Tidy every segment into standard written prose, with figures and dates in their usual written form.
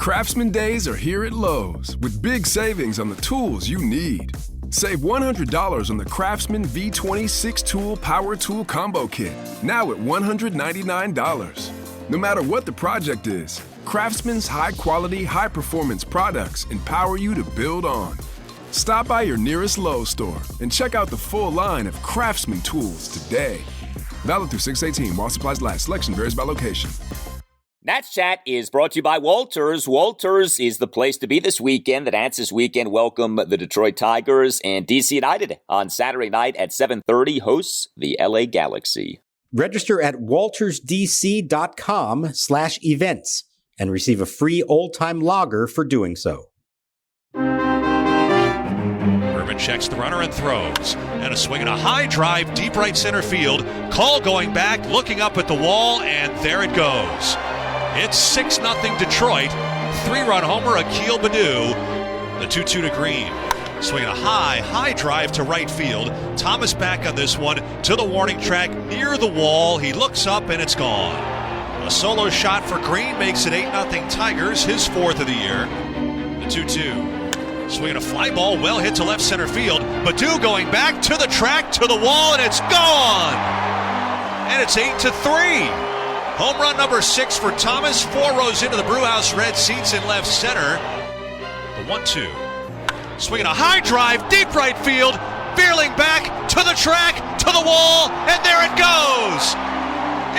Craftsman Days are here at Lowe's with big savings on the tools you need. Save $100 on the Craftsman V20 6-tool power tool combo kit, now at $199. No matter what the project is, Craftsman's high-quality, high-performance products empower you to build on. Stop by your nearest Lowe's store and check out the full line of Craftsman tools today. Valid through 6/18 while supplies last. Selection varies by location. Nats Chat is brought to you by Walters. Walters is the place to be this weekend. The Nats this weekend welcome the Detroit Tigers, and DC United on Saturday night at 7:30 hosts the LA Galaxy. Register at waltersdc.com/events and receive a free old-time lager for doing so. Irvin checks the runner and throws. And a swing and a high drive, deep right center field. Call going back, looking up at the wall, and there it goes. It's 6-0 Detroit. 3-run homer, Akil Baddoo. The 2-2 to Green. Swinging a high drive to right field. Thomas back on this one to the warning track near the wall. He looks up and it's gone. A solo shot for Green makes it 8-0 Tigers, his 4th of the year. The 2-2. Swinging a fly ball, well hit to left center field. Baddoo going back to the track, to the wall, and it's gone! And it's 8-3. Home run number 6 for Thomas. 4 rows into the Brewhouse red seats in left center. The 1-2. Swinging a high drive, deep right field. Veerling back to the track, to the wall, and there it goes!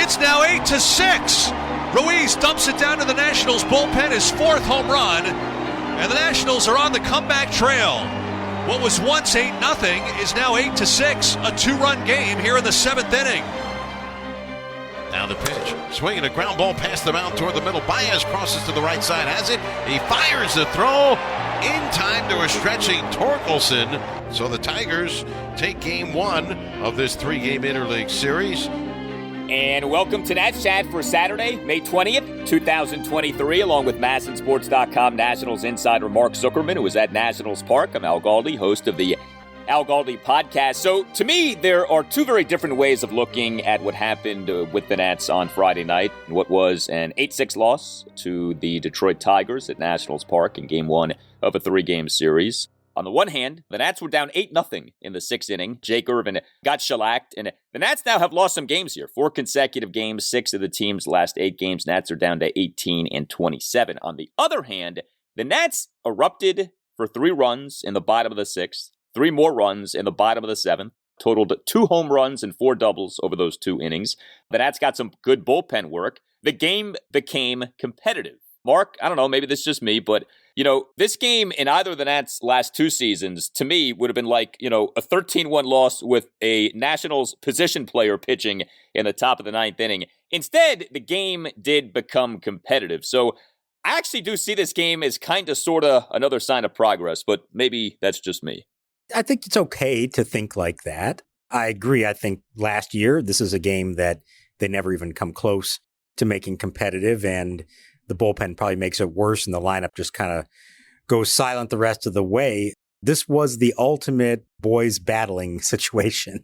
It's now 8-6. Ruiz dumps it down to the Nationals bullpen, his 4th home run. And the Nationals are on the comeback trail. What was once 8-0 is now 8-6, a 2-run game here in the 7th inning. Now the pitch, swinging a ground ball past the mound toward the middle. Baez crosses to the right side, has it. He fires the throw in time to a stretching Torkelson. So the Tigers take game 1 of this 3-game interleague series. And welcome to Nats Chat for Saturday, May 20th, 2023, along with MASNsports.com Nationals insider Mark Zuckerman, who is at Nationals Park. I'm Al Galdi, host of the Al Galdi podcast. So to me, there are two very different ways of looking at what happened with the Nats on Friday night, what was an 8-6 loss to the Detroit Tigers at Nationals Park in game 1 of a 3-game series. On the one hand, the Nats were down 8-0 in the 6th inning. Jake Irvin got shellacked, and the Nats now have lost some games here. 4 consecutive games, 6 of the team's last 8 games. Nats are down to 18-27. On the other hand, the Nats erupted for 3 runs in the bottom of the 6th, 3 more runs in the bottom of the 7th, totaled 2 home runs and 4 doubles over those 2 innings. The Nats got some good bullpen work. The game became competitive. Mark, I don't know, maybe this is just me, but, this game in either of the Nats' last 2 seasons, to me, would have been like, a 13-1 loss with a Nationals position player pitching in the top of the 9th inning. Instead, the game did become competitive. So I actually do see this game as kind of, sort of another sign of progress, but maybe that's just me. I think it's okay to think like that. I agree. I think last year, this is a game that they never even come close to making competitive, and the bullpen probably makes it worse, and the lineup just kind of goes silent the rest of the way. This was the ultimate boys battling situation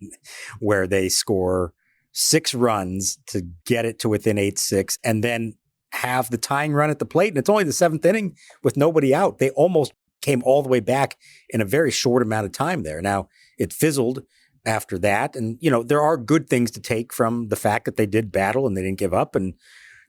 where they score 6 runs to get it to within 8-6 and then have the tying run at the plate. And it's only the 7th inning with nobody out. They almost came all the way back in a very short amount of time there. Now, it fizzled after that. And, there are good things to take from the fact that they did battle and they didn't give up, and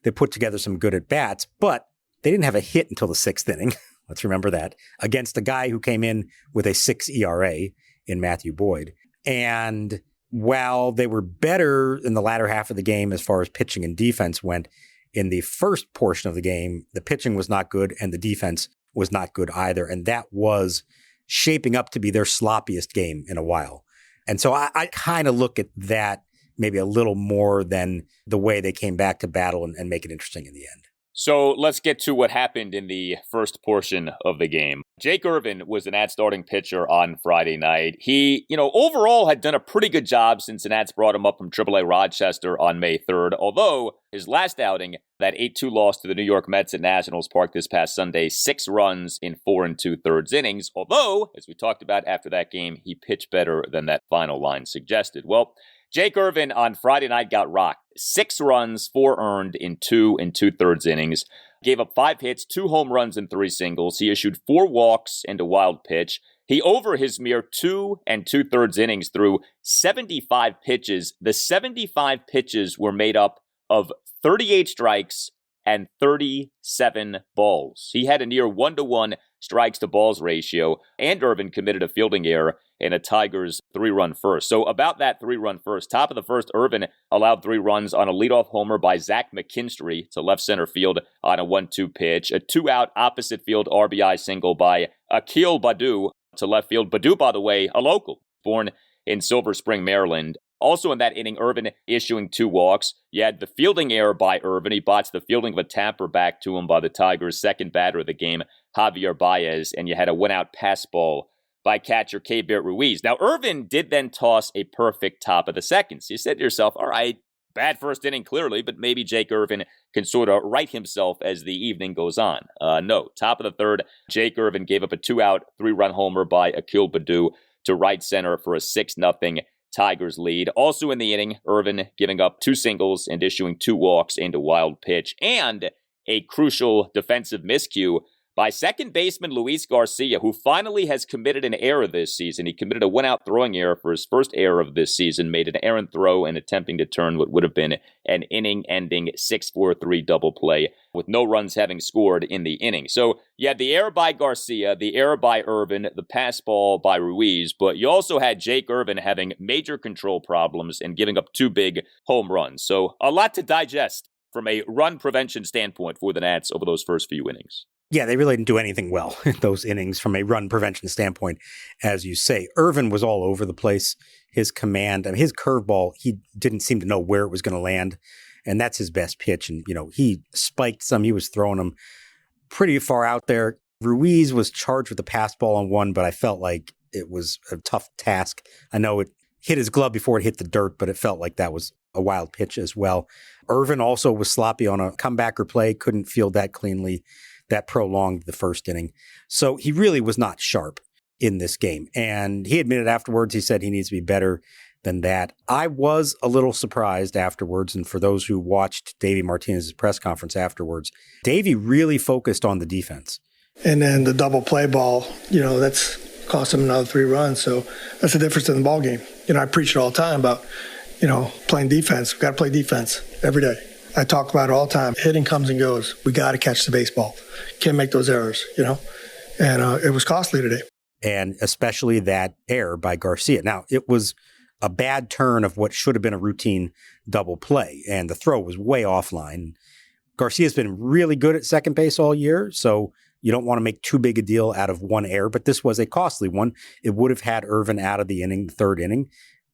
they put together some good at-bats, but they didn't have a hit until the 6th inning. Let's remember that, against a guy who came in with a 6 ERA in Matthew Boyd. And while they were better in the latter half of the game as far as pitching and defense went, in the first portion of the game, the pitching was not good and the defense was not good either. And that was shaping up to be their sloppiest game in a while. And so I kind of look at that maybe a little more than the way they came back to battle and make it interesting in the end. So let's get to what happened in the first portion of the game. Jake Irvin was the Nats starting pitcher on Friday night. He, overall had done a pretty good job since the Nats brought him up from AAA Rochester on May 3rd, although his last outing, that 8-2 loss to the New York Mets at Nationals Park this past Sunday, 6 runs in 4 2/3 innings, although, as we talked about after that game, he pitched better than that final line suggested. Well, Jake Irvin on Friday night got rocked. 6 runs, 4 earned in 2 2/3 innings. gave up 5 hits, 2 home runs, and 3 singles. He issued 4 walks and a wild pitch. He, over his mere 2 2/3 innings, threw 75 pitches. The 75 pitches were made up of 38 strikes and 37 balls. He had a near 1-to-1 strikes to balls ratio, and Irvin committed a fielding error in a Tigers 3-run first. So about that 3-run first, top of the first, Irvin allowed 3 runs on a leadoff homer by Zach McKinstry to left center field on a 1-2 pitch, a 2-out opposite field RBI single by Akil Baddoo to left field. Baddoo, by the way, a local, born in Silver Spring, Maryland. Also in that inning, Irvin issuing 2 walks. You had the fielding error by Irvin. He botched the fielding of a tapper back to him by the Tigers' second batter of the game, Javier Baez, and you had a 1-out pass ball by catcher Keibert Ruiz. Now, Irvin did then toss a perfect top of the second. So you said to yourself, all right, bad first inning clearly, but maybe Jake Irvin can sort of right himself as the evening goes on. No, top of the third, Jake Irvin gave up a 2-out, 3-run homer by Akil Baddoo to right center for a 6-0 Tigers lead. Also in the inning, Irvin giving up 2 singles and issuing 2 walks into wild pitch, and a crucial defensive miscue by second baseman Luis Garcia, who finally has committed an error this season. He committed a 1-out throwing error for his first error of this season, made an errant throw and attempting to turn what would have been an inning-ending 6-4-3 double play with no runs having scored in the inning. So you had the error by Garcia, the error by Irvin, the pass ball by Ruiz, but you also had Jake Irvin having major control problems and giving up 2 big home runs. So a lot to digest from a run prevention standpoint for the Nats over those first few innings. Yeah, they really didn't do anything well in those innings from a run prevention standpoint, as you say. Irvin was all over the place. His command, I mean, his curveball, he didn't seem to know where it was going to land, and that's his best pitch. And, he spiked some. He was throwing them pretty far out there. Ruiz was charged with a pass ball on one, but I felt like it was a tough task. I know it hit his glove before it hit the dirt, but it felt like that was a wild pitch as well. Irvin also was sloppy on a comebacker play, couldn't field that cleanly. That prolonged the first inning. So he really was not sharp in this game. And he admitted afterwards, he said he needs to be better than that. I was a little surprised afterwards. And for those who watched Davey Martinez's press conference afterwards, Davey really focused on the defense. And then the double play ball, that's cost him another 3 runs. So that's the difference in the ball game. I preach it all the time about, playing defense. We've got to play defense every day. I talk about it all the time. Hitting comes and goes. We got to catch the baseball. Can't make those errors, And it was costly today. And especially that error by Garcia. Now, it was a bad turn of what should have been a routine double play, and the throw was way offline. Garcia's been really good at second base all year, so you don't want to make too big a deal out of one error, but this was a costly one. It would have had Irvin out of the inning, the third inning.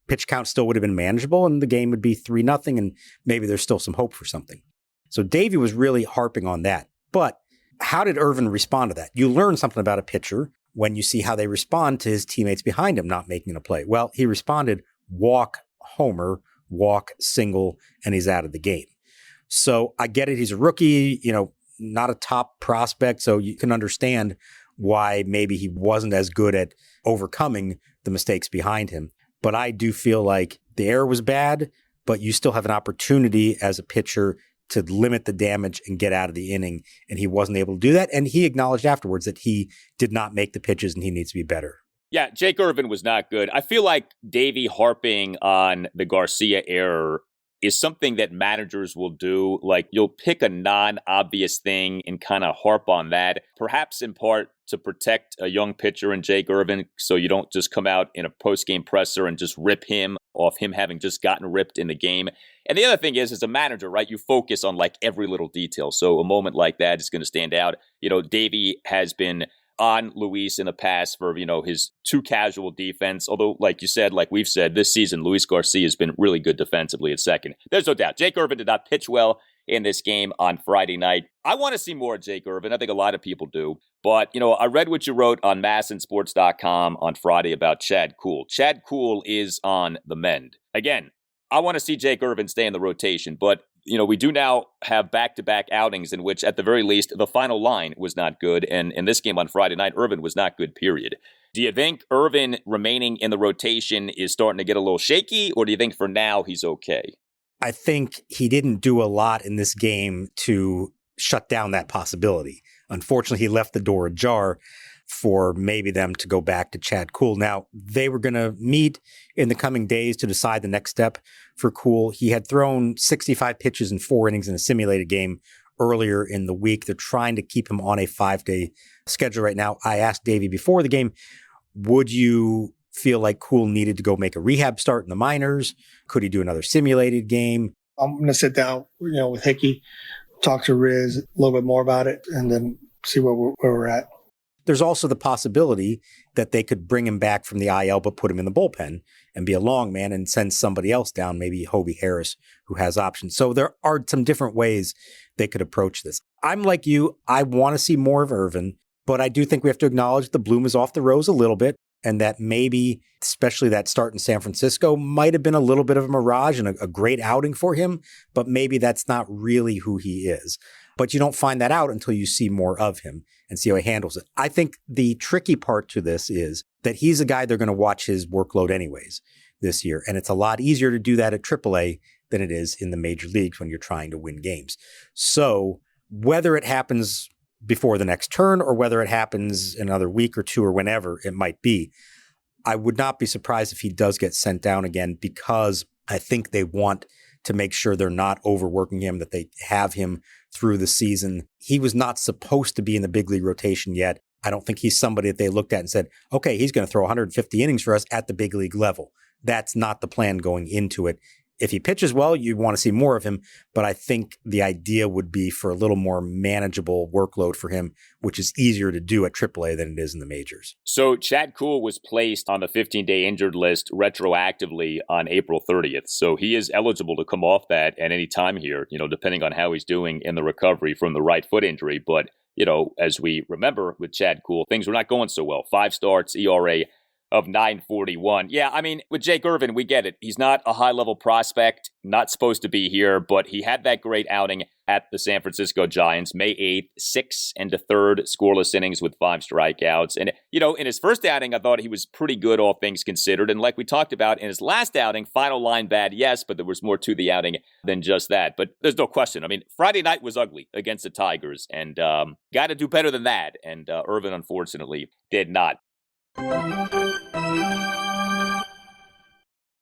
Pitch count still would have been manageable, and the game would be 3-0, and maybe there's still some hope for something. So Davey was really harping on that. But how did Irvin respond to that? You learn something about a pitcher when you see how they respond to his teammates behind him not making a play. Well, he responded, walk, homer, walk, single, and he's out of the game. So I get it. He's a rookie, not a top prospect, so you can understand why maybe he wasn't as good at overcoming the mistakes behind him. But I do feel like the error was bad, but you still have an opportunity as a pitcher to limit the damage and get out of the inning. And he wasn't able to do that. And he acknowledged afterwards that he did not make the pitches and he needs to be better. Yeah, Jake Irvin was not good. I feel like Davey harping on the Garcia error is something that managers will do. Like, you'll pick a non-obvious thing and kind of harp on that, perhaps in part to protect a young pitcher in Jake Irvin, so you don't just come out in a post-game presser and just rip him off him having just gotten ripped in the game. And the other thing is, as a manager, right, you focus on like every little detail. So a moment like that is going to stand out. Davey has been on Luis in the past for, his too casual defense. Although, like you said, like we've said, this season, Luis Garcia has been really good defensively at second. There's no doubt. Jake Irvin did not pitch well in this game on Friday night. I want to see more of Jake Irvin. I think a lot of people do. But, I read what you wrote on massinsports.com on Friday about Chad Kuhl. Chad Kuhl is on the mend. Again, I want to see Jake Irvin stay in the rotation, but we do now have back-to-back outings in which, at the very least, the final line was not good. And in this game on Friday night, Irvin was not good, period. Do you think Irvin remaining in the rotation is starting to get a little shaky, or do you think for now he's okay? I think he didn't do a lot in this game to shut down that possibility. Unfortunately, he left the door ajar for maybe them to go back to Chad Kuhl. Now, they were going to meet in the coming days to decide the next step for Kuhl. He had thrown 65 pitches in 4 innings in a simulated game earlier in the week. They're trying to keep him on a 5-day schedule right now. I asked Davey before the game, would you feel like Kuhl needed to go make a rehab start in the minors? Could he do another simulated game? I'm going to sit down, with Hickey, talk to Riz a little bit more about it, and then see where we're at. There's also the possibility that they could bring him back from the IL, but put him in the bullpen and be a long man and send somebody else down, maybe Hobie Harris, who has options. So there are some different ways they could approach this. I'm like you. I want to see more of Irvin, but I do think we have to acknowledge the bloom is off the rose a little bit, and that maybe, especially that start in San Francisco, might have been a little bit of a mirage and a great outing for him, but maybe that's not really who he is. But you don't find that out until you see more of him and see how he handles it. I think the tricky part to this is that he's a guy they're going to watch his workload anyways this year. And it's a lot easier to do that at AAA than it is in the major leagues when you're trying to win games. So whether it happens before the next turn or whether it happens in another week or two or whenever it might be, I would not be surprised if he does get sent down again, because I think they want to make sure they're not overworking him, that they have him through the season. He was not supposed to be in the big league rotation yet. I don't think he's somebody that they looked at and said, okay, he's going to throw 150 innings for us at the big league level. That's not the plan going into it. If he pitches well, you want to see more of him, but I think the idea would be for a little more manageable workload for him, which is easier to do at AAA than it is in the majors. So Chad Kuhl was placed on the 15-day injured list retroactively on April 30th. So he is eligible to come off that at any time here, depending on how he's doing in the recovery from the right foot injury. But, as we remember with Chad Kuhl, things were not going so well. 5 starts, ERA of 9.41. Yeah, I mean, with Jake Irvin, we get it. He's not a high-level prospect, not supposed to be here, but he had that great outing at the San Francisco Giants, May 8th, 6 1/3 scoreless innings with 5 strikeouts. And, in his first outing, I thought he was pretty good, all things considered. And like we talked about, in his last outing, final line bad, yes, but there was more to the outing than just that. But there's no question. I mean, Friday night was ugly against the Tigers, and got to do better than that. And Irvin, unfortunately, did not.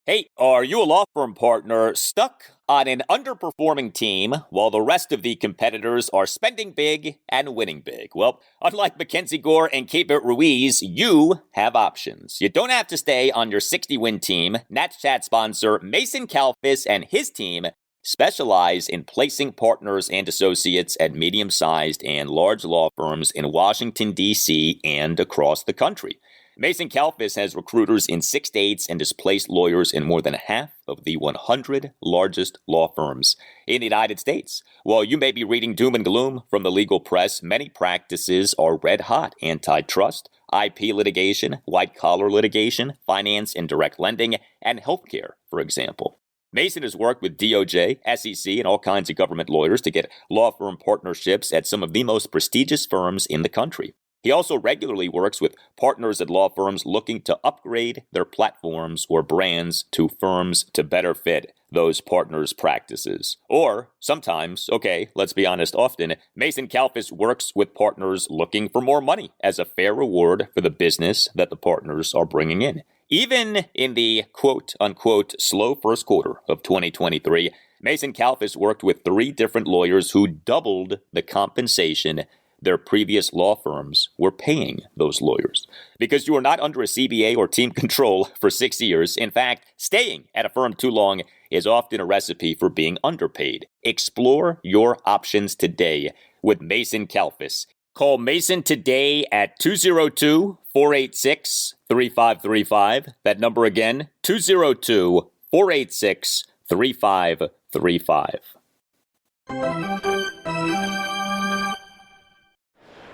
Hey, are you a law firm partner stuck on an underperforming team while the rest of the competitors are spending big and winning big? Well, unlike Mackenzie Gore and Keibert Ruiz, you have options. You don't have to stay on your 60-win team. NatschChat sponsor Mason Kalfas and his team specialize in placing partners and associates at medium-sized and large law firms in Washington, D.C. and across the country. Mason Kalfas has recruiters in 6 states and has placed lawyers in more than half of the 100 largest law firms in the United States. While you may be reading doom and gloom from the legal press, many practices are red-hot: antitrust, IP litigation, white-collar litigation, finance and direct lending, and healthcare, for example. Mason has worked with DOJ, SEC, and all kinds of government lawyers to get law firm partnerships at some of the most prestigious firms in the country. He also regularly works with partners at law firms looking to upgrade their platforms or brands to firms to better fit those partners' practices. Or sometimes, let's be honest, often, Mason Kalfas works with partners looking for more money as a fair reward for the business that the partners are bringing in. Even in the quote-unquote slow first quarter of 2023, Mason Kalfas worked with 3 different lawyers who doubled the compensation their previous law firms were paying those lawyers. Because you are not under a CBA or team control for 6 years. In fact, staying at a firm too long is often a recipe for being underpaid. Explore your options today with Mason Kalfas. Call Mason today at 202-486-3535. That number again, 202-486-3535.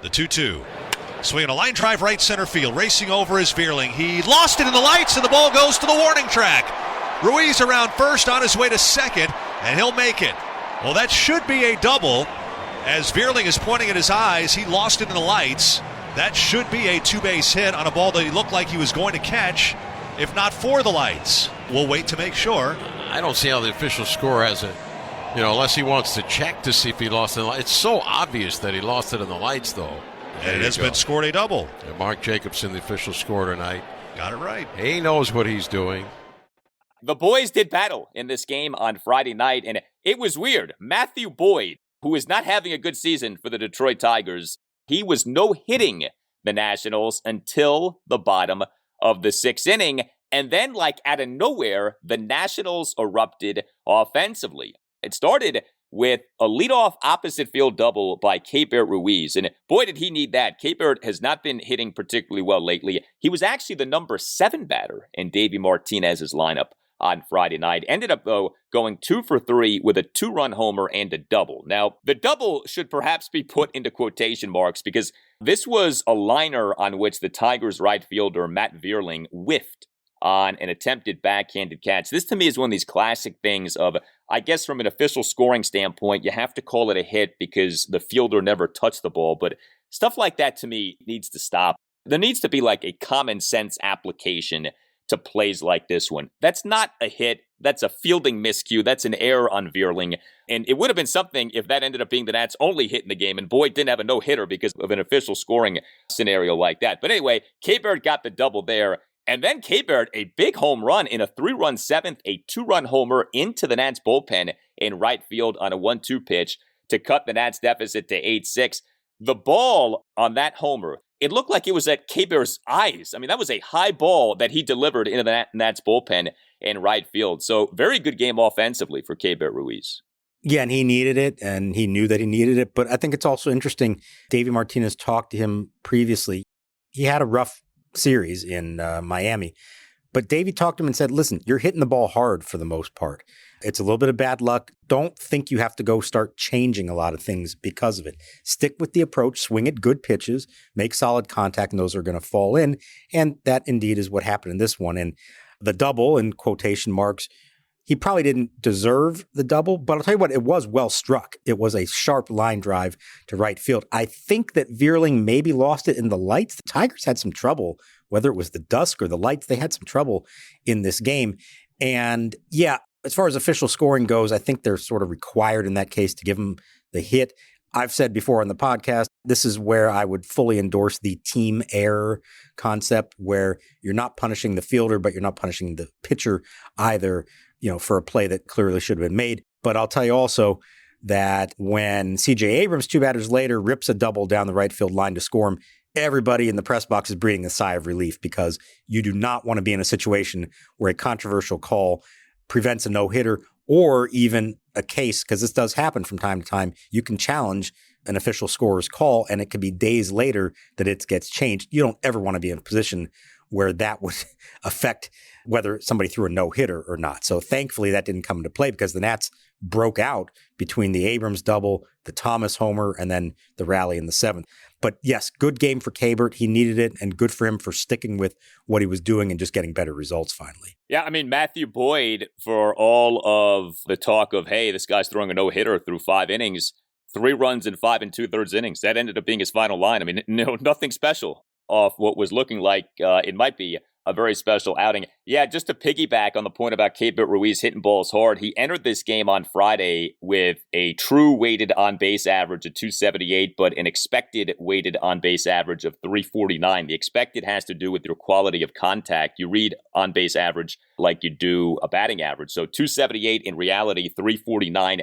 The 2-2. Swinging a line drive right center field. Racing over is Veerling. He lost it in the lights, and the ball goes to the warning track. Ruiz around first on his way to second, and he'll make it. Well, that should be a double. As Veerling is pointing at his eyes, he lost it in the lights. That should be a 2-base hit on a ball that he looked like he was going to catch, if not for the lights. We'll wait to make sure. I don't see how the official score has it. Unless he wants to check to see if he lost it in the lights. It's so obvious that he lost it in the lights, though. And it has been scored a double. And Mark Jacobson, the official scorer tonight. Got it right. He knows what he's doing. The boys did battle in this game on Friday night, and it was weird. Matthew Boyd, who is not having a good season for the Detroit Tigers, he was no-hitting the Nationals until the bottom of the sixth inning. And then, like out of nowhere, the Nationals erupted offensively. It started with a leadoff opposite field double by Keibert Ruiz. And boy, did he need that. Keibert has not been hitting particularly well lately. He was actually the number 7 batter in Davey Martinez's lineup on Friday night. Ended up, though, going 2 for 3 with a 2-run homer and a double. Now, the double should perhaps be put into quotation marks because this was a liner on which the Tigers right fielder Matt Vierling whiffed on an attempted backhanded catch. This to me is one of these classic things of, I guess from an official scoring standpoint, you have to call it a hit because the fielder never touched the ball. But stuff like that to me needs to stop. There needs to be like a common sense application to plays like this one. That's not a hit. That's a fielding miscue. That's an error on Vierling. And it would have been something if that ended up being the Nats' only hit in the game and Boyd didn't have a no-hitter because of an official scoring scenario like that. But anyway, Keibert got the double there. And then Keibert, a big home run in a 3-run seventh, a 2-run homer into the Nats bullpen in right field on a 1-2 pitch to cut the Nats deficit to 8-6. The ball on that homer, it looked like it was at Keibert's eyes. I mean, that was a high ball that he delivered into the Nats bullpen in right field. So very good game offensively for Keibert Ruiz. Yeah, and he needed it, and he knew that he needed it. But I think it's also interesting, Davey Martinez talked to him previously. He had a rough series in Miami. But Davey talked to him and said, listen, you're hitting the ball hard for the most part. It's a little bit of bad luck. Don't think you have to go start changing a lot of things because of it. Stick with the approach, swing at good pitches, make solid contact, and those are going to fall in. And that indeed is what happened in this one. And the double, in quotation marks, he probably didn't deserve the double, but I'll tell you what, it was well struck. It was a sharp line drive to right field. I think that Vierling maybe lost it in the lights. The Tigers had some trouble, whether it was the dusk or the lights, they had some trouble in this game. And yeah, as far as official scoring goes, I think they're sort of required in that case to give him the hit. I've said before on the podcast, this is where I would fully endorse the team error concept, where you're not punishing the fielder, but you're not punishing the pitcher either, for a play that clearly should have been made. But I'll tell you also that when C.J. Abrams, 2 batters later, rips a double down the right field line to score him, everybody in the press box is breathing a sigh of relief because you do not want to be in a situation where a controversial call prevents a no-hitter or even a case, because this does happen from time to time, you can challenge an official scorer's call and it could be days later that it gets changed. You don't ever want to be in a position where that would affect whether somebody threw a no-hitter or not. So thankfully that didn't come into play because the Nats broke out between the Abrams double, the Thomas homer, and then the rally in the 7th. But yes, good game for Keibert. He needed it, and good for him for sticking with what he was doing and just getting better results finally. Yeah, I mean, Matthew Boyd, for all of the talk of, hey, this guy's throwing a no-hitter through 5 innings, 3 runs in 5 2/3 innings. That ended up being his final line. I mean, nothing special off what was looking like it might be a very special outing. Yeah, just to piggyback on the point about Keibert Ruiz hitting balls hard, he entered this game on Friday with a true weighted on-base average of 278, but an expected weighted on-base average of 349. The expected has to do with your quality of contact. You read on-base average like you do a batting average. So 278 in reality, 349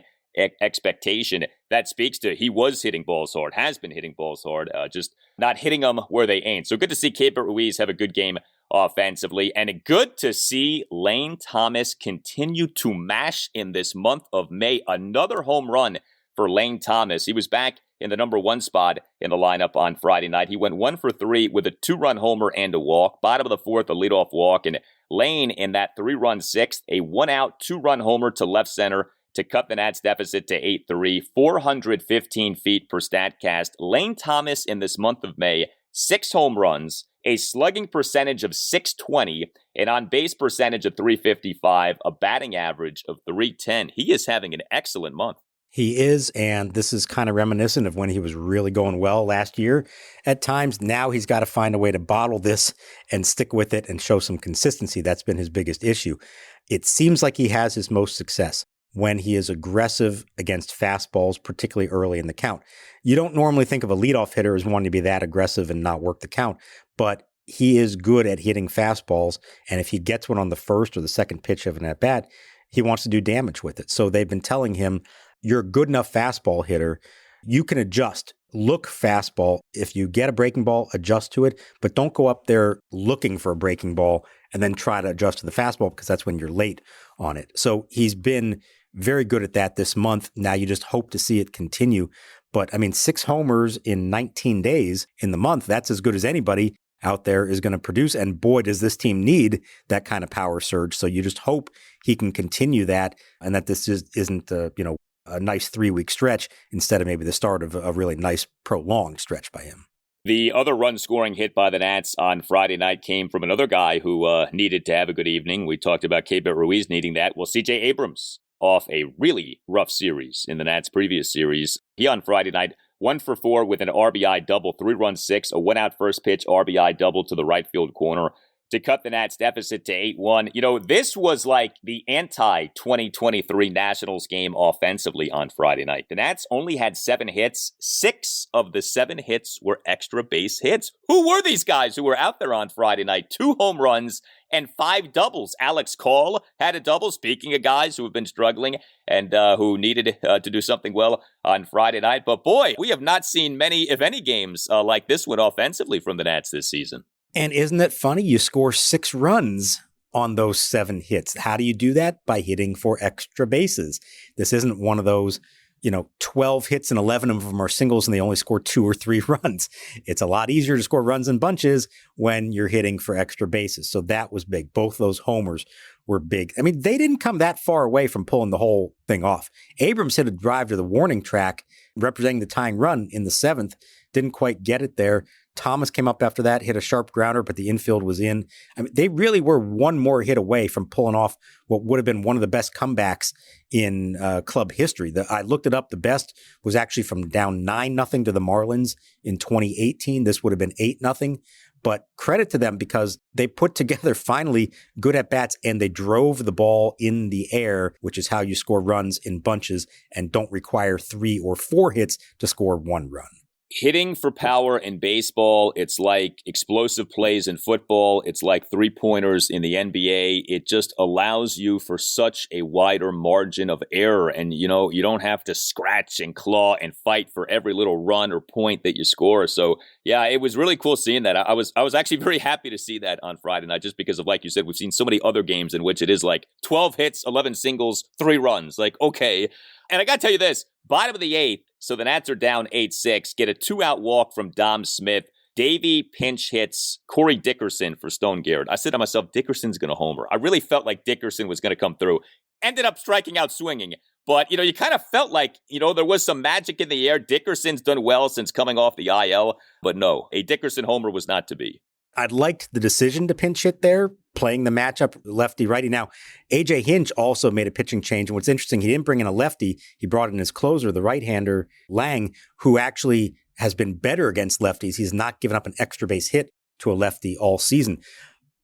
expectation. That speaks to he was hitting balls hard, has been hitting balls hard, just not hitting them where they ain't. So good to see Keibert Ruiz have a good game offensively, and good to see Lane Thomas continue to mash in this month of May. Another home run for Lane Thomas. He was back in the number 1 spot in the lineup on Friday night. He went 1 for 3 with a 2-run homer and a walk. Bottom of the 4th, a leadoff walk, and Lane in that 3-run 6th, a 1-out, 2-run homer to left center to cut the Nats deficit to 8-3, 415 feet per StatCast. Lane Thomas in this month of May, 6 home runs, a slugging percentage of .620, an on-base percentage of .355, a batting average of .310. He is having an excellent month. He is, and this is kind of reminiscent of when he was really going well last year. At times, now he's got to find a way to bottle this and stick with it and show some consistency. That's been his biggest issue. It seems like he has his most success when he is aggressive against fastballs, particularly early in the count. You don't normally think of a leadoff hitter as wanting to be that aggressive and not work the count, but he is good at hitting fastballs. And if he gets one on the first or the second pitch of an at-bat, he wants to do damage with it. So they've been telling him, you're a good enough fastball hitter. You can adjust. Look fastball. If you get a breaking ball, adjust to it, but don't go up there looking for a breaking ball and then try to adjust to the fastball because that's when you're late on it. So he's been very good at that this month. Now you just hope to see it continue. But I mean, 6 homers in 19 days in the month, that's as good as anybody out there is going to produce. And boy, does this team need that kind of power surge. So you just hope he can continue that and that this isn't, a nice 3-week stretch instead of maybe the start of a really nice prolonged stretch by him. The other run scoring hit by the Nats on Friday night came from another guy who needed to have a good evening. We talked about Keibert Ruiz needing that. Well, C.J. Abrams off a really rough series in the Nats' previous series. He on Friday night, 1 for 4 with an RBI double, 3-run 6, a 1-out first pitch RBI double to the right field corner to cut the Nats deficit to 8-1. This was like the anti-2023 Nationals game offensively on Friday night. The Nats only had 7 hits. 6 of the 7 hits were extra base hits. Who were these guys who were out there on Friday night? 2 home runs and 5 doubles. Alex Call had a double, speaking of guys who have been struggling and who needed to do something well on Friday night. But boy, we have not seen many, if any, games like this one offensively from the Nats this season. And isn't it funny? You score 6 runs on those 7 hits. How do you do that? By hitting for extra bases. This isn't one of those, 12 hits and 11 of them are singles and they only score 2 or 3 runs. It's a lot easier to score runs in bunches when you're hitting for extra bases. So that was big. Both those homers were big. I mean, they didn't come that far away from pulling the whole thing off. Abrams hit a drive to the warning track representing the tying run in the 7th. Didn't quite get it there. Thomas came up after that, hit a sharp grounder, but the infield was in. I mean, they really were one more hit away from pulling off what would have been one of the best comebacks in club history. I looked it up. The best was actually from down 9-0 to the Marlins in 2018. This would have been 8-0. But credit to them because they put together finally good at-bats and they drove the ball in the air, which is how you score runs in bunches and don't require 3 or 4 hits to score 1 run. Hitting for power in baseball, it's like explosive plays in football. It's like 3-pointers in the NBA. It just allows you for such a wider margin of error. And, you don't have to scratch and claw and fight for every little run or point that you score. So, yeah, it was really cool seeing that. I was actually very happy to see that on Friday night, just because of, like you said, we've seen so many other games in which it is like 12 hits, 11 singles, 3 runs. Like, okay. And I got to tell you this, bottom of the 8th, so the Nats are down 8-6, get a 2-out walk from Dom Smith. Davey pinch hits Corey Dickerson for Stone Garrett. I said to myself, Dickerson's going to homer. I really felt like Dickerson was going to come through. Ended up striking out swinging. But, you kind of felt like, there was some magic in the air. Dickerson's done well since coming off the IL. But no, a Dickerson homer was not to be. I liked the decision to pinch hit there, playing the matchup lefty-righty. Now, A.J. Hinch also made a pitching change. And what's interesting, he didn't bring in a lefty. He brought in his closer, the right-hander, Lang, who actually has been better against lefties. He's not given up an extra base hit to a lefty all season.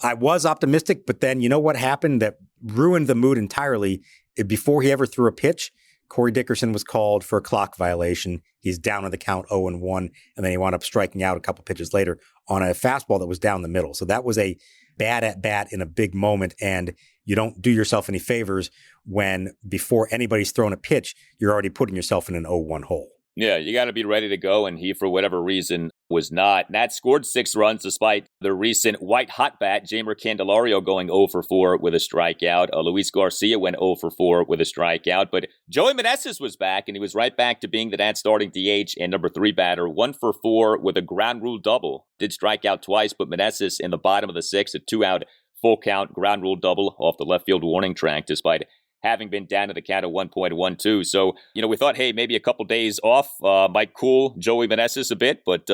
I was optimistic, but then you know what happened that ruined the mood entirely? Before he ever threw a pitch, Corey Dickerson was called for a clock violation. He's down on the count 0-1, and then he wound up striking out a couple pitches later on a fastball that was down the middle. So that was a bad at-bat in a big moment, and you don't do yourself any favors when before anybody's thrown a pitch, you're already putting yourself in an 0-1 hole. Yeah, you got to be ready to go, and he, for whatever reason, was not. Nats scored 6 runs despite the recent white-hot bat, Jeimer Candelario, going 0 for 4 with a strikeout. Luis Garcia went 0 for 4 with a strikeout, but Joey Meneses was back, and he was right back to being the Nats starting DH and number 3 batter, 1 for 4 with a ground rule double. Did strike out twice, but Meneses in the bottom of the 6th, a 2-out full count ground rule double off the left field warning track, despite having been down to the count of 1.12. So, we thought, hey, maybe a couple days off might cool Joey Meneses a bit, but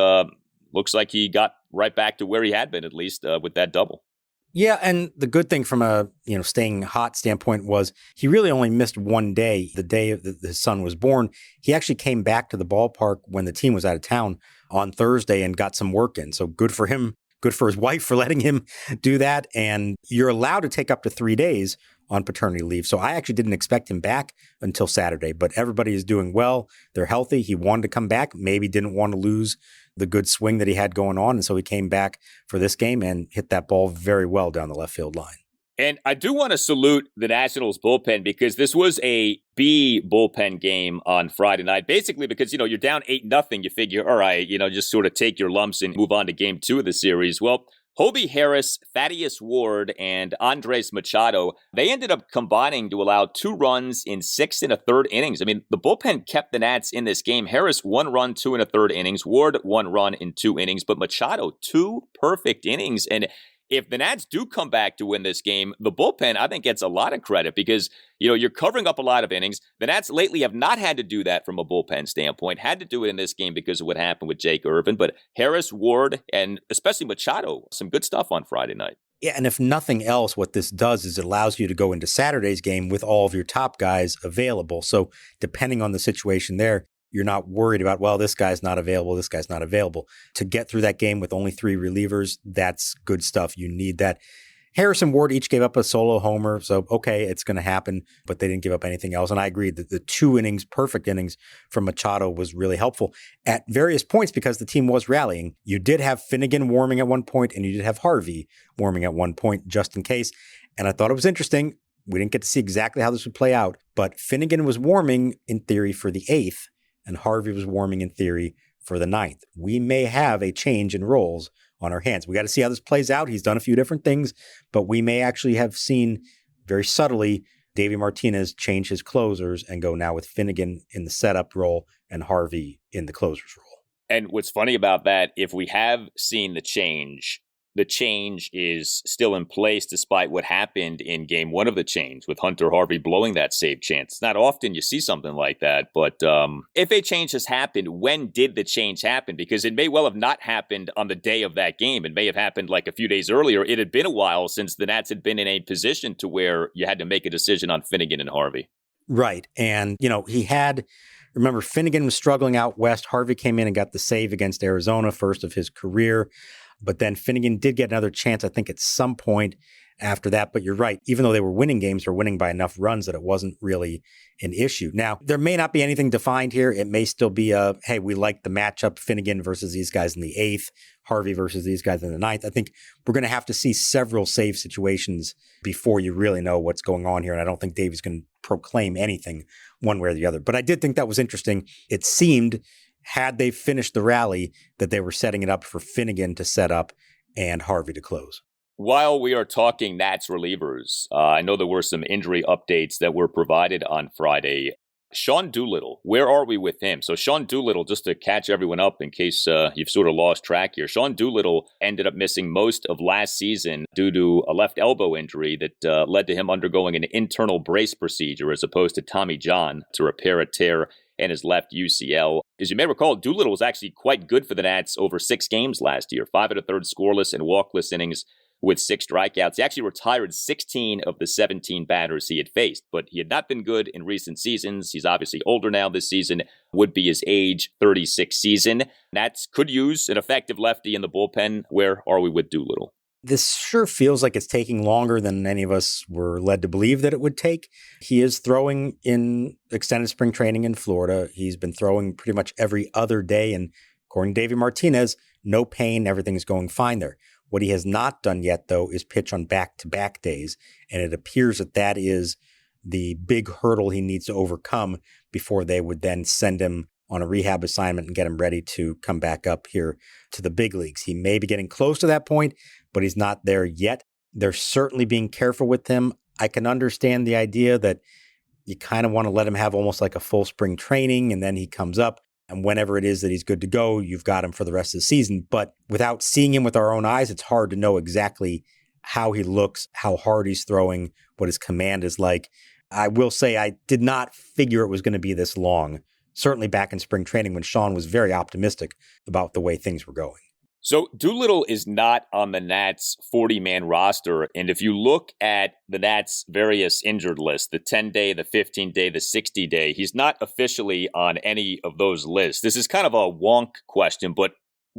looks like he got right back to where he had been, at least with that double. Yeah, and the good thing from a staying hot standpoint was he really only missed 1 day, the day his son was born. He actually came back to the ballpark when the team was out of town on Thursday and got some work in. So good for him good for his wife for letting him do that. And you're allowed to take up to 3 days on paternity leave. So I actually didn't expect him back until Saturday, but everybody is doing well. They're healthy. He wanted to come back, maybe didn't want to lose the good swing that he had going on. And so he came back for this game and hit that ball very well down the left field line. And I do want to salute the Nationals bullpen because this was a B bullpen game on Friday night. Basically because, you're down 8-0. You figure, all right, just sort of take your lumps and move on to game 2 of the series. Well, Hobie Harris, Thaddeus Ward, and Andres Machado, they ended up combining to allow 2 runs in 6 1/3 innings. I mean, the bullpen kept the Nats in this game. Harris, 1 run, 2 1/3 innings. Ward, 1 run in 2 innings. But Machado, 2 perfect innings. And if the Nats do come back to win this game, the bullpen, I think, gets a lot of credit because, you're covering up a lot of innings. The Nats lately have not had to do that from a bullpen standpoint, had to do it in this game because of what happened with Jake Irvin. But Harris, Ward, and especially Machado, some good stuff on Friday night. Yeah, and if nothing else, what this does is it allows you to go into Saturday's game with all of your top guys available. So depending on the situation there, you're not worried about, well, this guy's not available, this guy's not available. To get through that game with only 3 relievers, that's good stuff. You need that. Harris and Ward each gave up a solo homer, so okay, it's going to happen, but they didn't give up anything else. And I agree that the 2 innings, perfect innings from Machado was really helpful at various points because the team was rallying. You did have Finnegan warming at one point, and you did have Harvey warming at one point, just in case. And I thought it was interesting. We didn't get to see exactly how this would play out, but Finnegan was warming, in theory, for the 8th. And Harvey was warming in theory for the 9th. We may have a change in roles on our hands. We got to see how this plays out. He's done a few different things, but we may actually have seen very subtly Davey Martinez change his closers and go now with Finnegan in the setup role and Harvey in the closer's role. And what's funny about that, if we have seen the change is still in place despite what happened in game 1 of the change with Hunter Harvey blowing that save chance. It's not often you see something like that, but if a change has happened, when did the change happen? Because it may well have not happened on the day of that game. It may have happened like a few days earlier. It had been a while since the Nats had been in a position to where you had to make a decision on Finnegan and Harvey. Right. And, remember, Finnegan was struggling out west. Harvey came in and got the save against Arizona, first of his career. But then Finnegan did get another chance, I think, at some point after that. But you're right. Even though they were winning games, they're winning by enough runs that it wasn't really an issue. Now, there may not be anything defined here. It may still be hey, we like the matchup, Finnegan versus these guys in the 8th, Harvey versus these guys in the 9th. I think we're going to have to see several save situations before you really know what's going on here. And I don't think Davey's going to proclaim anything one way or the other. But I did think that was interesting. It seemed, had they finished the rally, that they were setting it up for Finnegan to set up and Harvey to close. While we are talking Nats relievers, I know there were some injury updates that were provided on Friday. Sean Doolittle, where are we with him? So Sean Doolittle, just to catch everyone up in case you've sort of lost track here, Sean Doolittle ended up missing most of last season due to a left elbow injury that led to him undergoing an internal brace procedure as opposed to Tommy John to repair a tear in his left UCL. As you may recall, Doolittle was actually quite good for the Nats over 6 games last year, 5 1/3 scoreless and walkless innings with 6 strikeouts. He actually retired 16 of the 17 batters he had faced, but he had not been good in recent seasons. He's obviously older now this season, would be his age 36 season. Nats could use an effective lefty in the bullpen. Where are we with Doolittle? This sure feels like it's taking longer than any of us were led to believe that it would take. He is throwing in extended spring training in Florida. He's been throwing pretty much every other day. And according to Davey Martinez, no pain, everything's going fine there. What he has not done yet, though, is pitch on back-to-back days. And it appears that that is the big hurdle he needs to overcome before they would then send him on a rehab assignment and get him ready to come back up here to the big leagues. He may be getting close to that point, but he's not there yet. They're certainly being careful with him. I can understand the idea that you kind of want to let him have almost like a full spring training, and then he comes up, and whenever it is that he's good to go, you've got him for the rest of the season. But without seeing him with our own eyes, it's hard to know exactly how he looks, how hard he's throwing, what his command is like. I will say I did not figure it was going to be this long. Certainly back in spring training when Sean was very optimistic about the way things were going. So Doolittle is not on the Nats 40-man roster. And if you look at the Nats' various injured lists, the 10-day, the 15-day, the 60-day, he's not officially on any of those lists. This is kind of a wonk question, but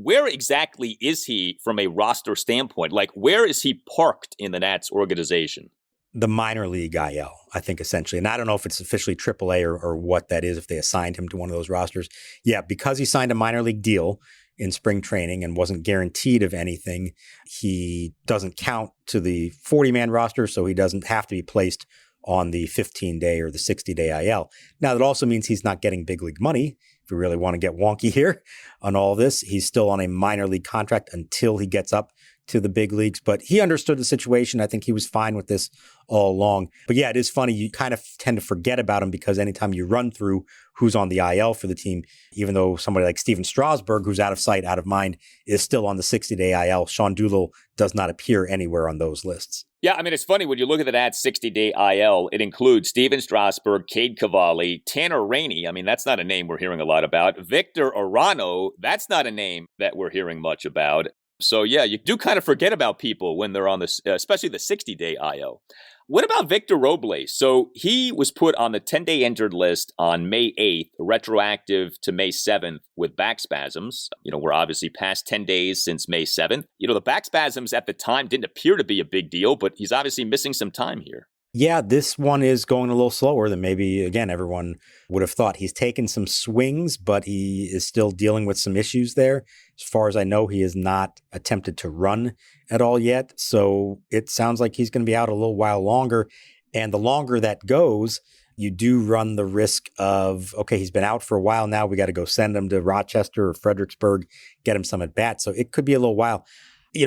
where exactly is he from a roster standpoint? Like, where is he parked in the Nats organization? The minor league IL, I think, essentially. And I don't know if it's officially AAA or what that is, if they assigned him to one of those rosters. Yeah, because he signed a minor league deal in spring training and wasn't guaranteed of anything, he doesn't count to the 40-man roster, so he doesn't have to be placed on the 15-day or the 60-day IL. Now, that also means he's not getting big league money. If we really want to get wonky here on all this, he's still on a minor league contract until he gets up to the big leagues. But he understood the situation. I think he was fine with this all along. But yeah, it is funny. You kind of tend to forget about him because anytime you run through who's on the IL for the team, even though somebody like Steven Strasburg, who's out of sight, out of mind, is still on the 60-day IL, Sean Doolittle does not appear anywhere on those lists. Yeah, I mean, it's funny when you look at that 60-day IL, it includes Steven Strasburg, Cade Cavalli, Tanner Rainey. I mean, that's not a name we're hearing a lot about. Victor Arano, that's not a name that we're hearing much about. So yeah, you do kind of forget about people when they're on this, especially the 60-day IL. What about Victor Robles? So he was put on the 10-day injured list on May 8th, retroactive to May 7th with back spasms. We're obviously past 10 days since May 7th. The back spasms at the time didn't appear to be a big deal, but he's obviously missing some time here. Yeah, this one is going a little slower than maybe, again, everyone would have thought. He's taken some swings, but he is still dealing with some issues there. As far as I know, he has not attempted to run at all yet. So it sounds like he's going to be out a little while longer. And the longer that goes, you do run the risk of, okay, he's been out for a while now. We got to go send him to Rochester or Fredericksburg, get him some at bats. So it could be a little while.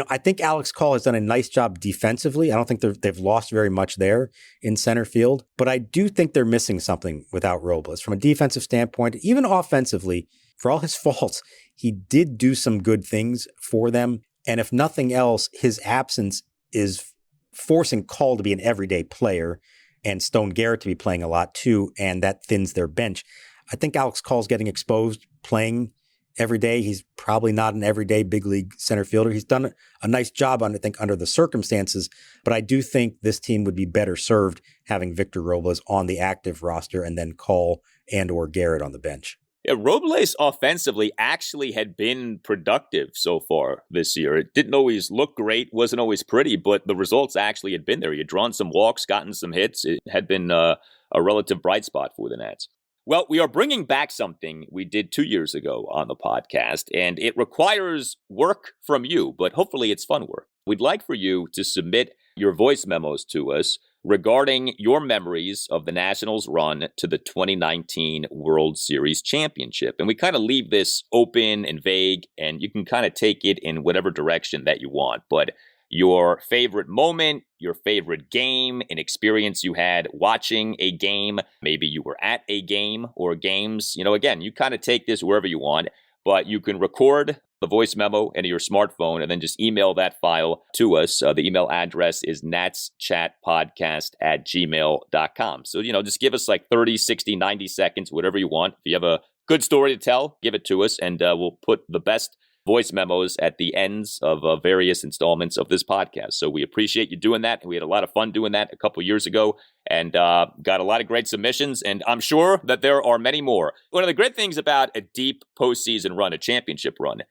I think Alex Call has done a nice job defensively. I don't think they've lost very much there in center field, but I do think they're missing something without Robles. From a defensive standpoint, even offensively, for all his faults, he did do some good things for them. And if nothing else, his absence is forcing Call to be an everyday player and Stone Garrett to be playing a lot too, and that thins their bench. I think Alex Call's getting exposed playing every day. He's probably not an everyday big league center fielder. He's done a nice job I think, under the circumstances, but I do think this team would be better served having Victor Robles on the active roster and then Call and or Garrett on the bench. Yeah, Robles offensively actually had been productive so far this year. It didn't always look great, wasn't always pretty, but the results actually had been there. He had drawn some walks, gotten some hits. It had been a relative bright spot for the Nats. Well, we are bringing back something we did 2 years ago on the podcast, and it requires work from you, but hopefully it's fun work. We'd like for you to submit your voice memos to us regarding your memories of the Nationals' run to the 2019 World Series Championship. And we kind of leave this open and vague, and you can kind of take it in whatever direction that you want. But your favorite moment, your favorite game, an experience you had watching a game, maybe you were at a game or games. Again, you kind of take this wherever you want, but you can record the voice memo into your smartphone and then just email that file to us. The email address is natschatpodcast@gmail.com. So, just give us like 30, 60, 90 seconds, whatever you want. If you have a good story to tell, give it to us, and we'll put the best voice memos at the ends of various installments of this podcast. So we appreciate you doing that. We had a lot of fun doing that a couple years ago and got a lot of great submissions. And I'm sure that there are many more. One of the great things about a deep postseason run, a championship run,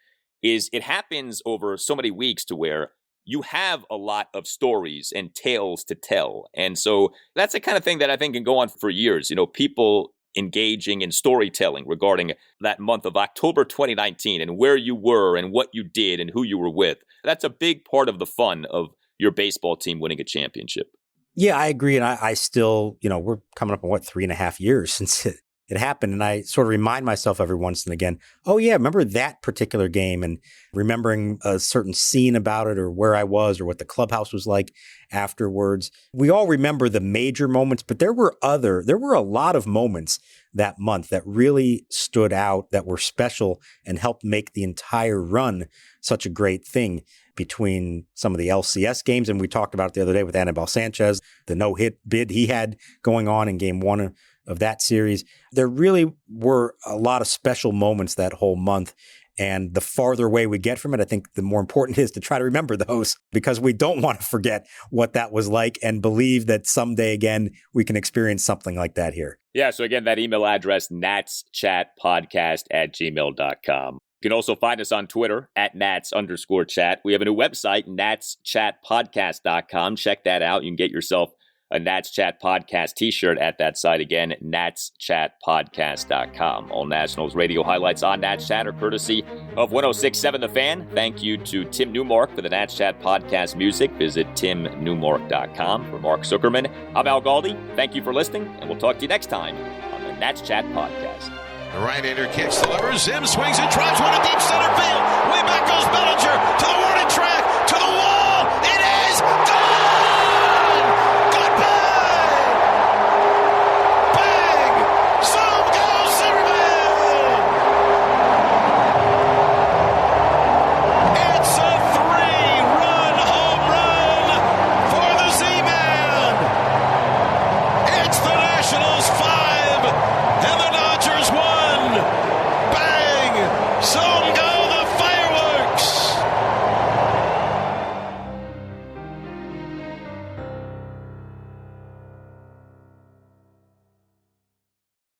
is it happens over so many weeks to where you have a lot of stories and tales to tell. And so that's the kind of thing that I think can go on for years. People engaging in storytelling regarding that month of October 2019 and where you were and what you did and who you were with. That's a big part of the fun of your baseball team winning a championship. Yeah, I agree. And I still, we're coming up on 3.5 years since it happened. And I sort of remind myself every once and again, oh yeah, remember that particular game, and remembering a certain scene about it or where I was or what the clubhouse was like afterwards. We all remember the major moments, but there were a lot of moments that month that really stood out, that were special and helped make the entire run such a great thing. Between some of the LCS games, and we talked about it the other day with Anibal Sanchez, the no-hit bid he had going on in game one of that series. There really were a lot of special moments that whole month. And the farther away we get from it, I think the more important it is to try to remember those, because we don't want to forget what that was like and believe that someday again we can experience something like that here. Yeah, so again, that email address, natschatpodcast@gmail.com. You can also find us on Twitter at @Nats_chat. We have a new website, natschatpodcast.com. Check that out. You can get yourself a Nats Chat Podcast t-shirt at that site. Again, natschatpodcast.com. All Nationals radio highlights on Nats Chat are courtesy of 106.7 The Fan. Thank you to Tim Newmark for the Nats Chat Podcast music. Visit timnewmark.com. For Mark Zuckerman, I'm Al Galdi. Thank you for listening, and we'll talk to you next time on the Nats Chat Podcast. The right-hander kicks, delivers, Zim swings and drives one to deep center field. Way back goes Bellinger to the warning track.